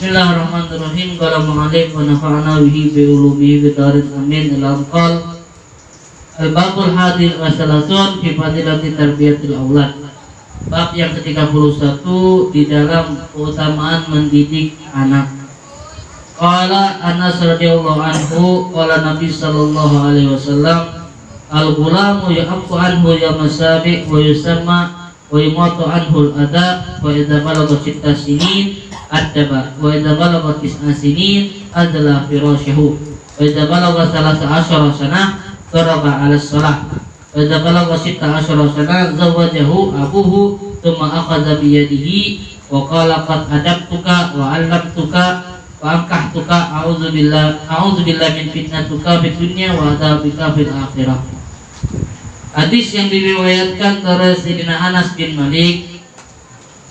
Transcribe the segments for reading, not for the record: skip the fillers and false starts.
Bismillahirrahmanirrahim. Qala mu'allif wa nafa'ana bihi bi ulumihi bi darin amin. Al-qal al-babul hadir wa salatun fi fadilati tarbiyatil aulad. Bab yang ke-31 di dalam keutamaan mendidik anak. Qala Anas radhiyallahu anhu qala Nabi sallallahu alaihi wasallam al-ghulamu ya'afu anhu ya masabi wa yusamma wa yumatu anhu al-adab wa idza balagha sitta sinin adaba wa idza balagha tis'a sinin adla firasyahu wa idza balagha 13 sanah daraba 'ala shalah wa idza balagha 16 sanah zawajahu abuhu thumma akhadha bi yadihi wa qala qad adabtuka wa 'allamtuka wa ankahtuka a'udzubillahi min fitnatuka fid dunya wa adzabika fil akhirah. Hadis yang diriwayatkan dari Sayyidina Anas bin Malik,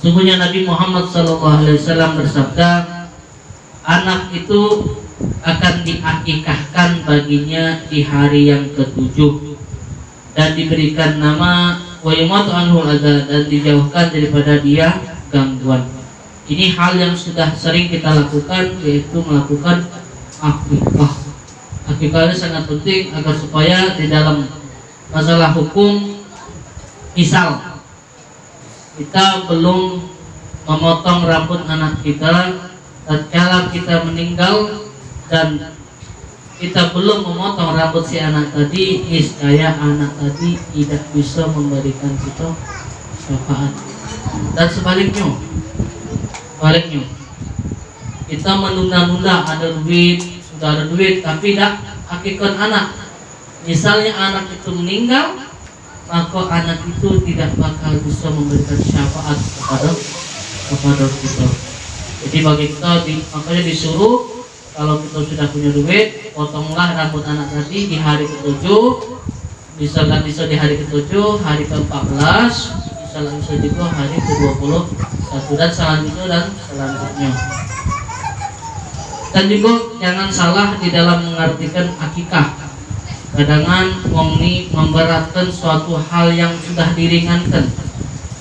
sungguhnya Nabi Muhammad SAW bersabda, anak itu akan diakikahkan baginya di hari yang ke-7 dan diberikan nama wa yumatu anhul adza, dan dijauhkan daripada dia gangguan. Ini hal yang sudah sering kita lakukan, yaitu melakukan akikah. Akikah ini sangat penting agar supaya di dalam masalah hukum, misal kita belum memotong rambut anak kita tatkala kita meninggal dan kita belum memotong rambut si anak tadi, niscaya anak tadi tidak bisa memberikan kita syafaat. Dan sebaliknya kita menunda-nunda, ada duit, sudah ada duit tapi tidak hakikat anak. Misalnya anak itu meninggal, maka anak itu tidak bakal bisa memberikan syafaat kepada kita. Jadi bagi kita makanya disuruh, kalau kita sudah punya duit, potonglah rambut anak tadi di hari ke-7, misalkan bisa di hari ke-7, hari ke-14, misalkan bisa juga hari ke-21 dan selanjutnya. Dan juga jangan salah di dalam mengartikan akikah. Kadang-kadang wong ini memberatkan suatu hal yang sudah diringankan.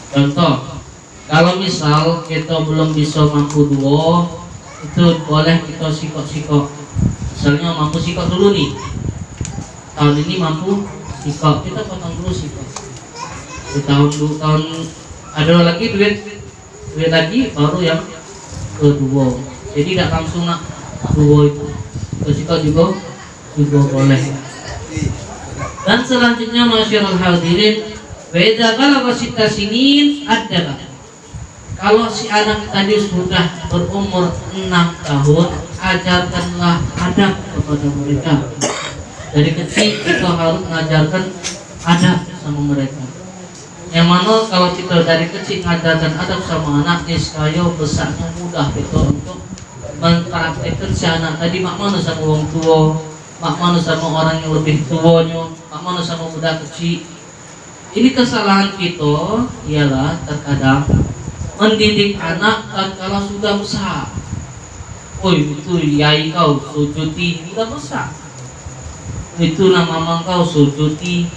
Contoh, kalau misal kita belum bisa mampu dua, itu boleh kita sikok-sikok. Misalnya mampu sikok dulu nih, tahun ini mampu sikok, kita potong dulu sikok. Di tahun ada lagi duit lagi baru yang kedua. Jadi tidak langsung nak dua itu, sikok juga boleh. Dan selanjutnya masyarul hadirin, beda kalau kita sinin ada. Kalau si anak tadi sudah berumur 6 tahun, ajarkanlah adab kepada mereka. Dari kecil kita harus mengajarkan adab sama mereka. Yang mana kalau kita dari kecil mengajarkan adab sama anak, niscaya besarnya mudah kita untuk mempraktekkan si anak tadi mak mana sama orang tua, mak mana sama orang yang lebih tuanya, mak mana sama budak kecil. Ini kesalahan kita ialah terkadang mendidik anak tatkala sudah besar. Oi, itu yai kau sujuti sudah besar. Itu nama mamang kau sujuti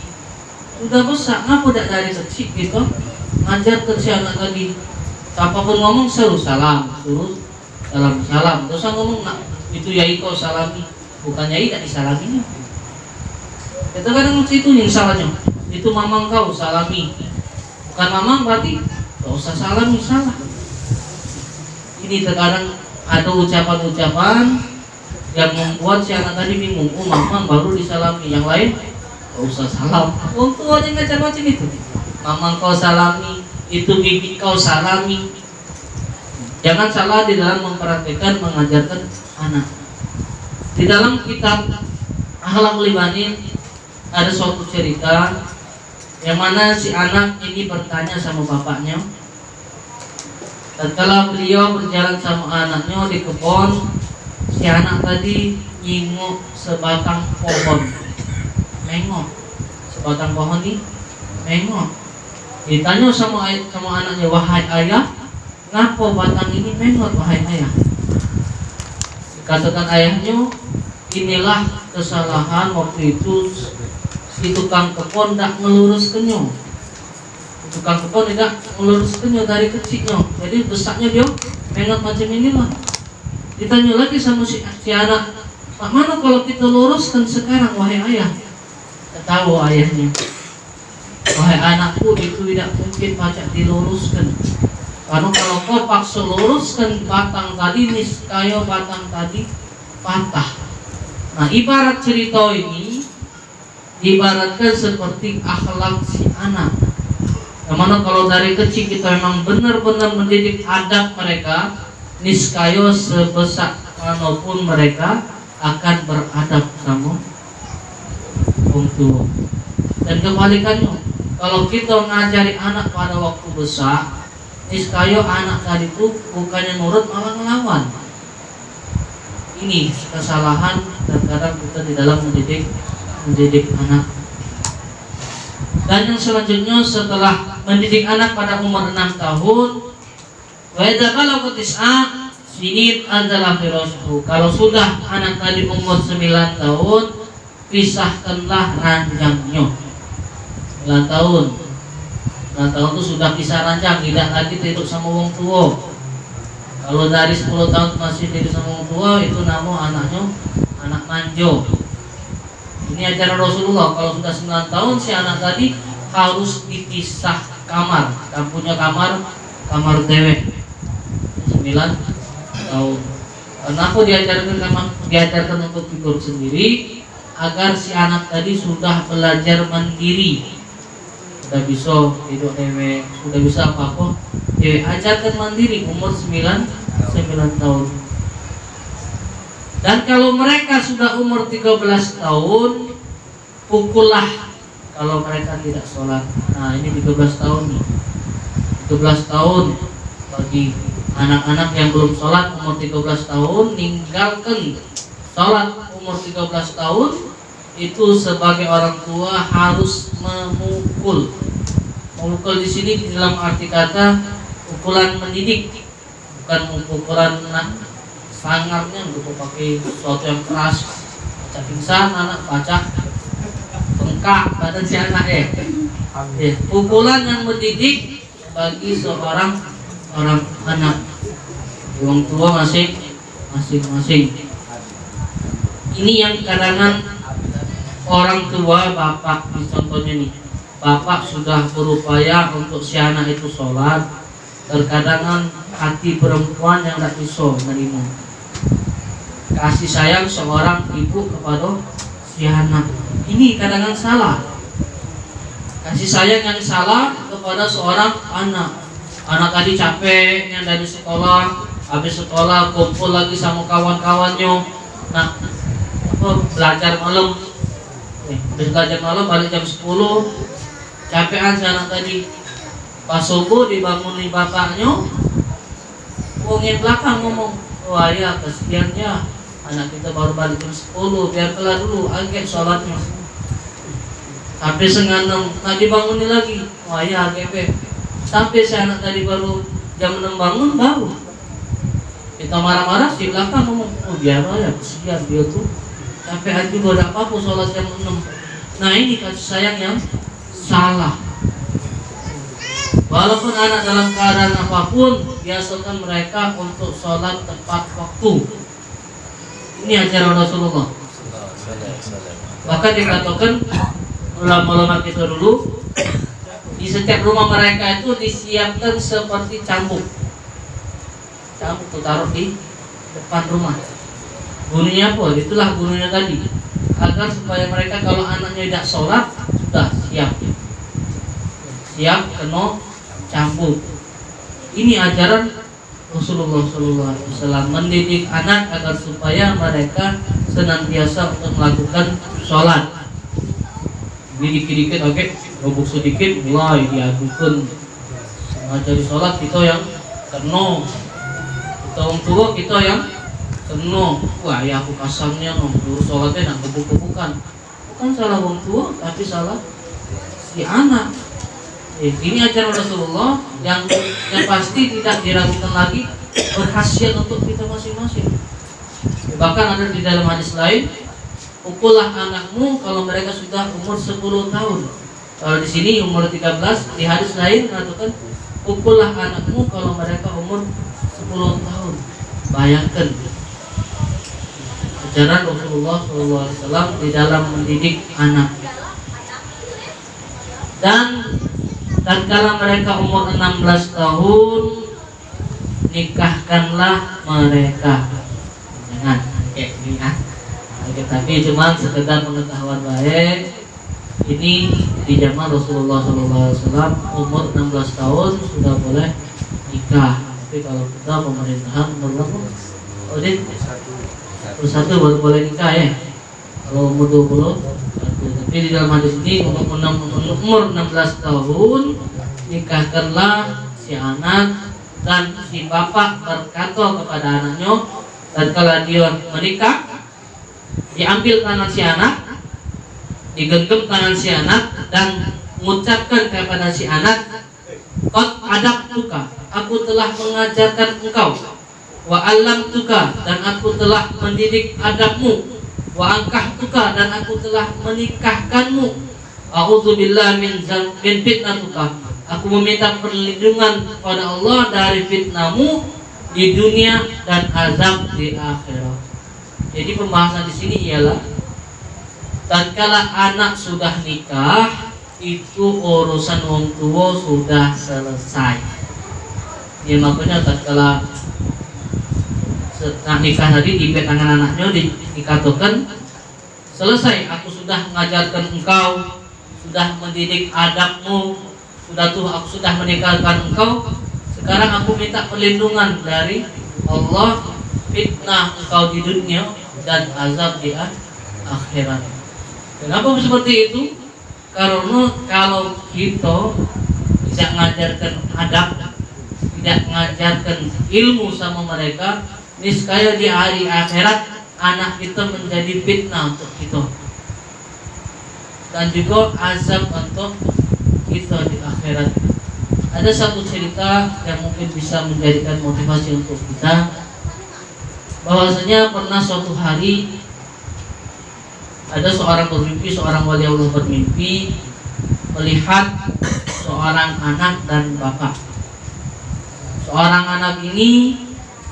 sudah besar. Ngapa tidak dari kecil gitu ngajar ke si anak tadi? Siapapun ngomong suruh salam, terus ngomong nak itu yai kau salami, bukan yai tak disalaminya. Kita kadang itu yang salahnya. Itu mamang kau salami, bukan mamang berarti gak usah salami, salah. Ini terkadang ada ucapan-ucapan yang membuat si anak tadi bingung. Oh mamang baru disalami, yang lain gak usah salam. Orang tua aja ngajar macam itu. Mamang kau salami, itu bibi kau salami. Jangan salah di dalam mempraktikkan mengajarkan anak. Di dalam kitab Akhlaqul Ibanin ada suatu cerita yang mana si anak ini bertanya sama bapaknya. Tatkala beliau berjalan sama anaknya di kebun, si anak tadi nyingok sebatang pohon. Mengok sebatang pohon nih, mengok. Ditanya sama anaknya, wahai ayah, ngapa batang ini mengok wahai ayah? Dikatakan ayahnya, inilah kesalahan waktu itu si tukang kebun tidak meluruskannya. Tukang kebun tidak meluruskannya dari kecilnya. Jadi besarnya dia mengat macam inilah. Ditanya lagi sama si anak, "Pak, mana kalau kita luruskan sekarang wahai ayah?" Tahu ayahnya, "Wahai anakku, itu tidak mungkin pacak diluruskan. Karena kalau kau paksa luruskan batang tadi, niscaya batang tadi patah." Nah, ibarat cerita ini diibaratkan seperti akhlak si anak. Yang mana kalau dari kecil kita memang benar-benar mendidik adab mereka, niscaya sebesar manapun mereka akan beradab sama orang tua. Dan kebalikannya, kalau kita mengajari anak pada waktu besar, niscaya anak tadi itu bukannya nurut malah ngelawan. Ini kesalahan terkadang kita di dalam mendidik anak. Dan yang selanjutnya setelah mendidik anak pada umur 6 tahun, wa idza balagha tis'a sinin adalah firashu. Kalau sudah anak tadi umur 9 tahun, pisahkanlah ranjangnya. 9 tahun. 9 tahun itu sudah pisah ranjang, tidak lagi tidur sama wong tua. Kalau dari 10 tahun masih tidur sama wong tua, itu nama anaknya anak manjo. Ini ajaran Rasulullah. Kalau sudah 9 tahun si anak tadi harus dipisah kamar. Dan punya kamar dewek 9 tahun. Kenapa diajarkan untuk tidur sendiri? Agar si anak tadi sudah belajar mandiri, sudah bisa tidur dewek, sudah bisa apa-apa dewek. Ajarkan mandiri umur 9 tahun. Dan kalau mereka sudah umur 13 tahun, pukullah kalau mereka tidak sholat. Nah, ini 13 tahun nih. 13 tahun bagi anak-anak yang belum sholat umur 13 tahun, ninggalkan sholat umur 13 tahun, itu sebagai orang tua harus memukul. Memukul di sini di dalam arti kata pukulan mendidik, bukan pukulan sangarnya untuk pakai sesuatu yang keras, baca pingsan anak, baca bengkak badan si anak pukulan yang mendidik bagi seorang anak. Orang tua masing-masing. Ini yang kadang orang tua, bapak, contohnya nih, bapak sudah berupaya untuk si anak itu sholat, terkadang hati perempuan yang tidak bisa menerima kasih sayang seorang ibu kepada si anak. Ini kadang salah. Kasih sayang yang salah kepada seorang anak. Anak tadi capeknya dari sekolah, habis sekolah kumpul lagi sama kawan-kawannya. Nah, belajar malam. Belajar malam balik jam 10. Capean si anak tadi. Pas subuh dibangunin bapaknya. Wong yang belakang ngomong, "Wah ya, kesiannya anak kita baru balik jam 10, biar kelar dulu agak sholatnya." Sampai setengah 6 tadi bangunin lagi. Wah ya, agak sampai si anak tadi baru jam 6 bangun baru. Kita marah-marah di belakang ngomong, "Oh biar aja, kesian dia tuh capek aja juga ada apa-apa sholat jam 6. Nah, ini kasih sayang yang salah. Walaupun anak dalam keadaan apapun, biasakan mereka untuk sholat tepat waktu. Ini ajaran Rasulullah. Bahkan dikatakan ulama-ulama kita dulu, di setiap rumah mereka itu disiapkan seperti cambuk. Cambuk itu taruh di depan rumah. Gunanya apa? Itulah gunanya tadi, agar supaya mereka kalau anaknya tidak sholat sudah siap kena cambuk. Ini ajaran Rasulullah SAW, mendidik anak agar supaya mereka senantiasa untuk melakukan sholat. Dikit-dikit, oke, gobok sedikit, mulai diadukan ngajari sholat. Kita yang kena, kita orang tua kita yang kena. Wah ya, aku kasarnya dulu sholatnya nak gebuk-gebukan. Bukan salah orang tua, tapi salah si anak. Ini ajaran Rasulullah yang pasti tidak diragukan lagi, berhasil untuk kita masing-masing. Bahkan ada di dalam hadis lain, pukullah anakmu kalau mereka sudah umur 10 tahun. Kalau di sini umur 13, di hadis lain mengatakan pukullah anakmu kalau mereka umur 10 tahun. Bayangkan ajaran Rasulullah SAW di dalam mendidik anak. Dan tatkala mereka umur 16 tahun, nikahkanlah mereka. Jangan kayak gini ya. Tapi cuma sekedar pengetahuan baik. Ini di zaman Rasulullah SAW umur 16 tahun sudah boleh nikah. Tapi kalau kita pemerintahan umur berapa? Oh, 21 baru boleh nikah ya. Kalau umur 20. Tapi di dalam hadis ini umur 16 tahun nikahkanlah si anak, dan si bapak berkata kepada anaknya, dan kalau dia menikah, diambil tangan si anak, digenggam tangan si anak, dan mengucapkan kepada si anak, "Qad adabtuka, aku telah mengajarkan engkau, wa alamtuka, dan aku telah mendidik adabmu, wa angkahtuka, dan aku telah menikahkanmu, a'udzubillahi min fitnatuka, aku meminta perlindungan kepada Allah dari fitnahmu di dunia dan azab di akhirat." Jadi pembahasan di sini ialah tatkala anak sudah nikah, itu urusan wong tua sudah selesai. Ya makanya tatkala nikah tadi di tangan anaknya dikatakan selesai, aku sudah mengajarkan engkau, sudah mendidik adabmu, aku sudah menikahkan engkau. Sekarang aku minta perlindungan dari Allah, fitnah engkau di dunia dan azab di akhirat. Kenapa seperti itu? Karena kalau kita tidak mengajarkan adab, tidak mengajarkan ilmu sama mereka, niscaya di hari akhirat anak kita menjadi fitnah untuk kita, dan juga azab untuk kita di akhirat. Ada satu cerita yang mungkin bisa menjadikan motivasi untuk kita, bahwasanya pernah suatu hari ada seorang bermimpi, seorang wali Allah bermimpi melihat seorang anak dan bapak. Seorang anak ini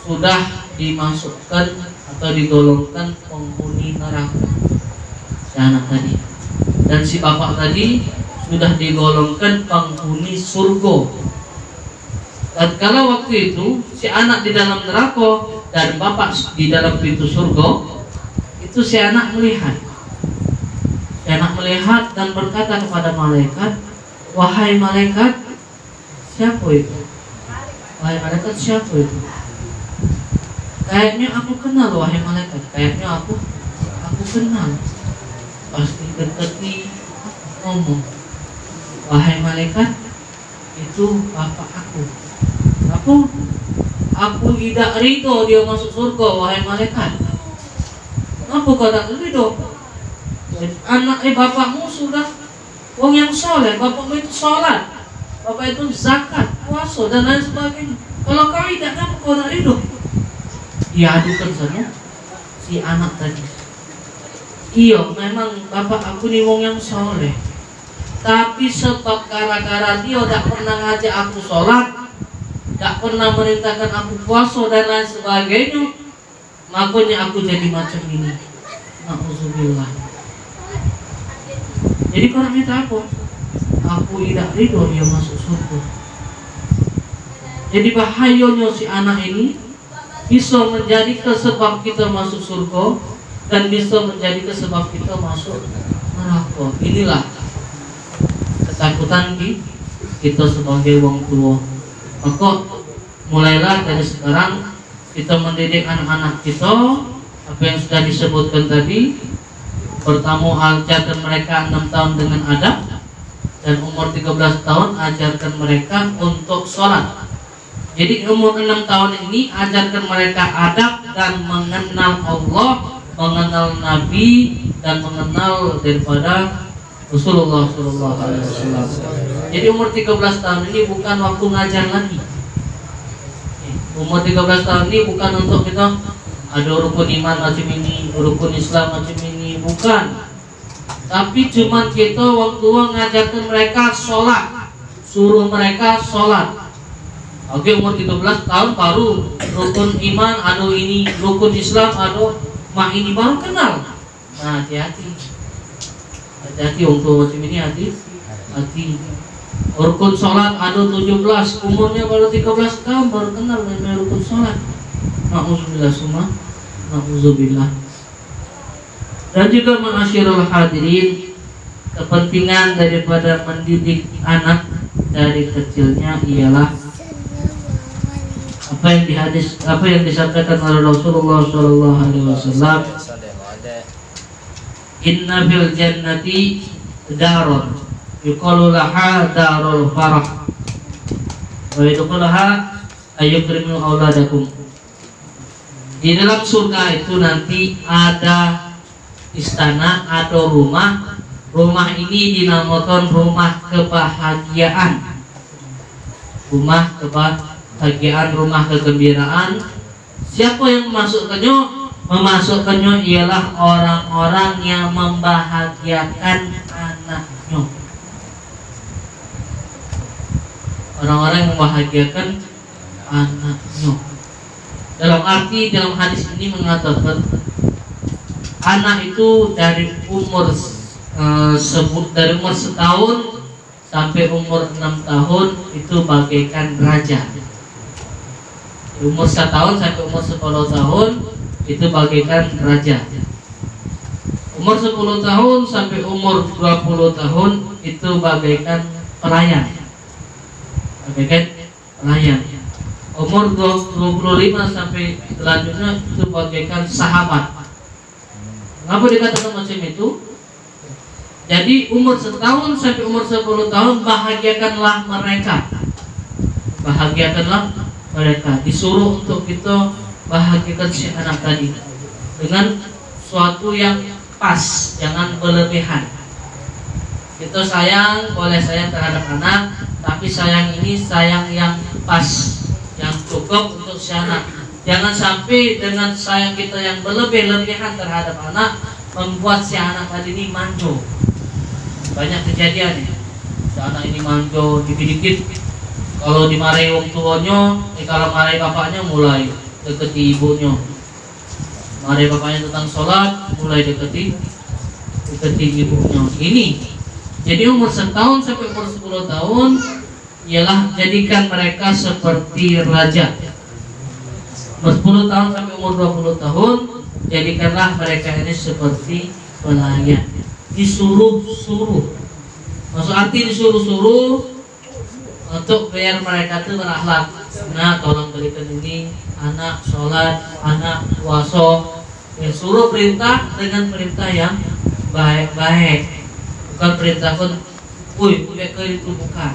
sudah dimasukkan atau digolongkan penghuni neraka, si anak tadi, dan si bapak tadi sudah digolongkan penghuni surga. Dan kalau waktu itu si anak di dalam neraka dan bapak di dalam pintu surga, itu si anak melihat. Si anak melihat dan berkata kepada malaikat, "Wahai malaikat, siapa itu? Wahai malaikat, siapa itu? Kayaknya aku kenal, wahai malaikat. Kayaknya aku kenal." Pasti dekati ngomong, "Wahai malaikat, itu bapak aku. Aku tidak ridho dia masuk surga, wahai malaikat." "Kenapa kau tak ridho? Bapakmu sudah wong yang soleh, bapakmu itu sholat, bapak itu zakat, puasa dan lain sebagainya. Kalau kau tidak, kenapa kau tak ridho?" Diadukan sana si anak tadi. "Iya, memang bapak aku nih wong yang soleh, tapi sebab gara-gara dia tak pernah ngajak aku sholat, tak pernah merintahkan aku puasa dan lain sebagainya, makanya aku jadi macam ini. Na'udzubillah." Jadi orang minta apa? Aku tidak ridho dia masuk surga. Jadi bahayanya si anak ini bisa menjadi sebab kita masuk surga dan bisa menjadi sebab kita masuk neraka. Inilah ketakutan kita sebagai wong tua. Maka mulailah dari sekarang kita mendidik anak-anak kita, apa yang sudah disebutkan tadi. Pertama, ajarkan mereka 6 tahun dengan adab, dan umur 13 tahun ajarkan mereka untuk sholat. Jadi umur 6 tahun ini ajarkan mereka adab dan mengenal Allah, mengenal Nabi, dan mengenal daripada Rasulullah SAW. Jadi umur 13 tahun ini bukan waktu ngajar lagi. Umur 13 tahun ini bukan untuk kita ada rukun iman macam ini, rukun Islam macam ini, bukan. Tapi cuma kita waktu ngajarkan mereka sholat, suruh mereka sholat. Oke, umur 13 tahun baru rukun iman, ada ini rukun Islam, ada mah ini baru kenal. Nah, hati-hati. Hati-hati untuk macam ini, hati. Rukun sholat ada 17, umurnya baru 13 tahun baru kenal dengan rukun sholat. Na'udzubillah summa na'udzubillah. Dan juga ma'asyiral hadirin, kepentingan daripada mendidik anak dari kecilnya ialah apa yang disampaikan oleh Rasulullah SAW. Inna fil jannati darun yuqalu laha darul farah wa yadkhuluha ayyukrimu auladakum. Di dalam surga itu nanti ada istana atau rumah. Rumah ini dinamakan rumah kebahagiaan. Rumah kebahagiaan, rumah kegembiraan. Siapa yang memasukkannya? Memasukkannya ialah orang-orang yang membahagiakan anaknya. Orang-orang yang membahagiakan anaknya. Dalam hadis ini mengatakan anak itu dari umur setahun sampai umur 6 tahun itu bagaikan raja. Umur 1 tahun sampai umur 10 tahun itu bagaikan raja. Umur 10 tahun sampai umur 20 tahun itu bagaikan pelayan. Umur 25 sampai selanjutnya itu bagaikan sahabat. Kenapa dikatakan macam itu? Jadi umur 1 tahun sampai umur 10 tahun bahagiakanlah mereka. Disuruh untuk kita bahagiakan si anak tadi dengan suatu yang pas, jangan berlebihan. Kita sayang, boleh sayang terhadap anak, tapi sayang ini sayang yang pas, yang cukup untuk si anak. Jangan sampai dengan sayang kita yang berlebihan terhadap anak membuat si anak tadi ini manjo. Banyak kejadian ya. Si anak ini manjo dikit-dikit. Kalau dimarahi orang tuanya, kalau marahi bapaknya mulai deketi ibunya. Marahi bapaknya tentang sholat, mulai deketi ibunya. Ini. Jadi umur 1 tahun sampai umur 10 tahun ialah jadikan mereka seperti raja. Umur 10 tahun sampai umur 20 tahun jadikanlah mereka ini seperti pelayan. Disuruh-suruh. Maksud arti disuruh-suruh untuk biar mereka itu berakhlak. Nah, tolong berikan ini, anak sholat, anak puasa. Ya, suruh perintah dengan perintah yang baik-baik. Bukan perintah pun, itu bukan.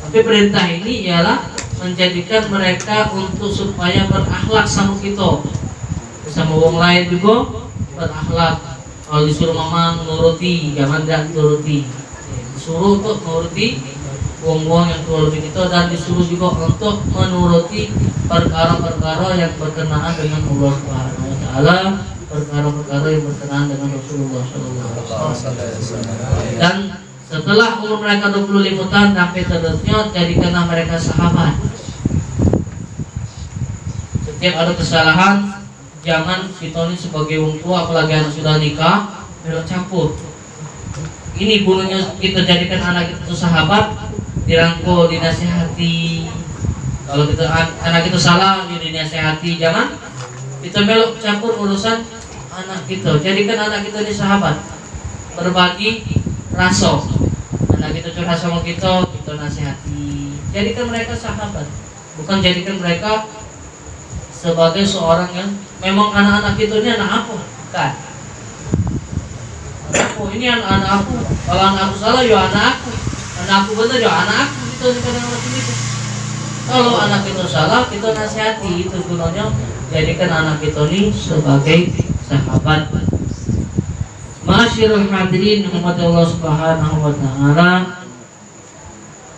Tapi perintah ini ialah menjadikan mereka untuk supaya berakhlak sama kita, sama orang lain juga berakhlak. Kalau disuruh mamang nuruti, jangan tidak nuruti. Disuruh untuk nuruti wong-wong yang nuruti kita, dan disuruh juga untuk menuruti perkara-perkara yang berkenaan dengan Allah Subhanahu wa taala, perkara-perkara yang berkenaan dengan Rasulullah sallallahu alaihi wasallam. Dan setelah umur mereka 25 tahun sampai seterusnya, jadikanlah mereka sahabat. Setiap ada kesalahan, jangan kita ini sebagai orang tua, apalagi anak sudah nikah, belok campur. Ini bunuhnya kita jadikan anak kita itu sahabat, dirangkul, dinasihati. Kalau kita anak kita salah, dinasihati. Jangan kita belok campur urusan anak kita. Jadikan anak kita ini sahabat, berbagi rasa. Anak kita curhat sama kita nasihati. Jadikan mereka sahabat, bukan jadikan mereka sebagai seorang yang memang anak-anak kita ini anak aku, bukan. Oh, ini anak aku. Kalau anak aku salah, ya anak aku. Anak aku benar, ya anak aku. Kita macam itu. Kalau anak kita salah, kita nasihati. Itu gunanya jadikan anak kita ini sebagai sahabat. Masyarul hadirin rahmat Allah Subhanahu wa taala.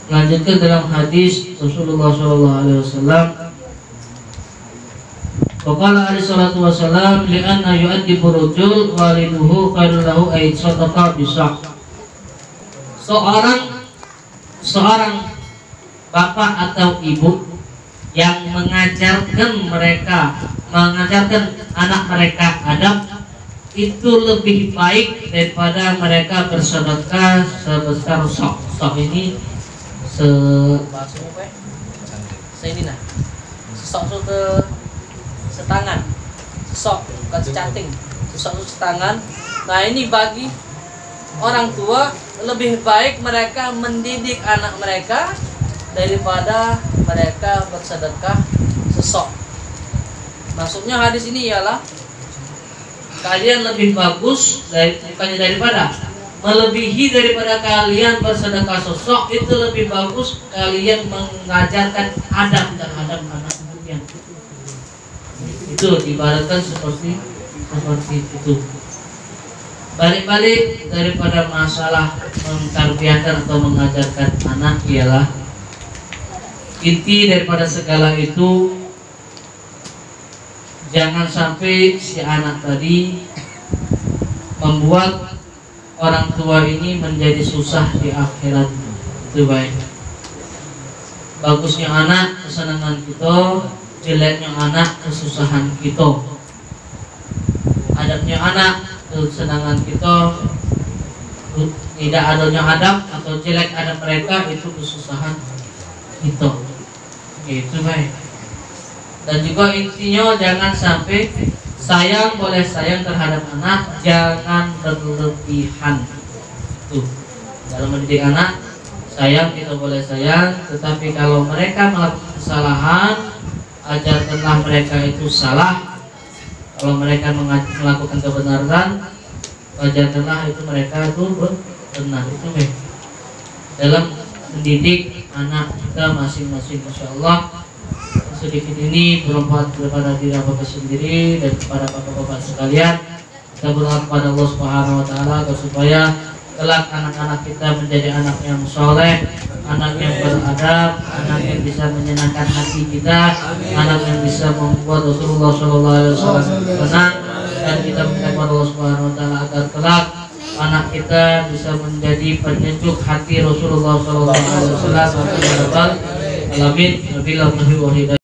Lanjutkan dalam hadis Rasulullah sallallahu alaihi wasallam. Faqala alaihi salatu wasallam li'anna yu'addibu rajul waliduhu khairul lahu ay sadaqa bisah. Seorang bapak atau ibu yang mengajarkan anak mereka Adam itu lebih baik daripada mereka bersedekah sebesar sok. Sok ini ini nah, sok setangan, sok bukan secanting, sok setangan. Nah ini bagi orang tua lebih baik mereka mendidik anak mereka daripada mereka bersedekah sesok. Maksudnya hadis ini ialah kalian lebih bagus bukannya daripada, melebihi daripada kalian bersedekah sosok, itu lebih bagus kalian mengajarkan adab terhadap anak kalian. Itu ibaratkan seperti itu. Balik-balik daripada masalah mentarbiyahkan atau mengajarkan anak ialah inti daripada segala itu, jangan sampai si anak tadi membuat orang tua ini menjadi susah di akhirat. Itu baik. Bagusnya anak kesenangan kita, jeleknya anak kesusahan kita. Adabnya anak kesenangan kita, tidak adanya adab atau jelek adab mereka itu kesusahan kita. Itu baik. Dan juga intinya jangan sampai sayang boleh sayang terhadap anak, jangan berlebihan. Tuh, dalam mendidik anak, sayang kita boleh sayang, tetapi kalau mereka melakukan kesalahan, ajarkanlah mereka itu salah. Kalau mereka melakukan kebenaran, ajarkanlah itu mereka itu benar. Itu baik. Dalam mendidik anak kita masing-masing, insya Allah sedikit ini bermanfaat kepada diri Bapak sendiri dan kepada bapak-bapak sekalian. Kita berdoa kepada Allah Subhanahu Wa Taala agar supaya kelak anak-anak kita menjadi anak yang soleh, anak yang beradab, anak yang bisa menyenangkan hati kita, anak yang bisa membuat Rasulullah SAW senang, dan kita minta kepada Allah Subhanahu Wa Taala agar kelak anak kita bisa menjadi penyejuk hati Rasulullah SAW. Alamin. Wabillahi taufiq wal hidayah.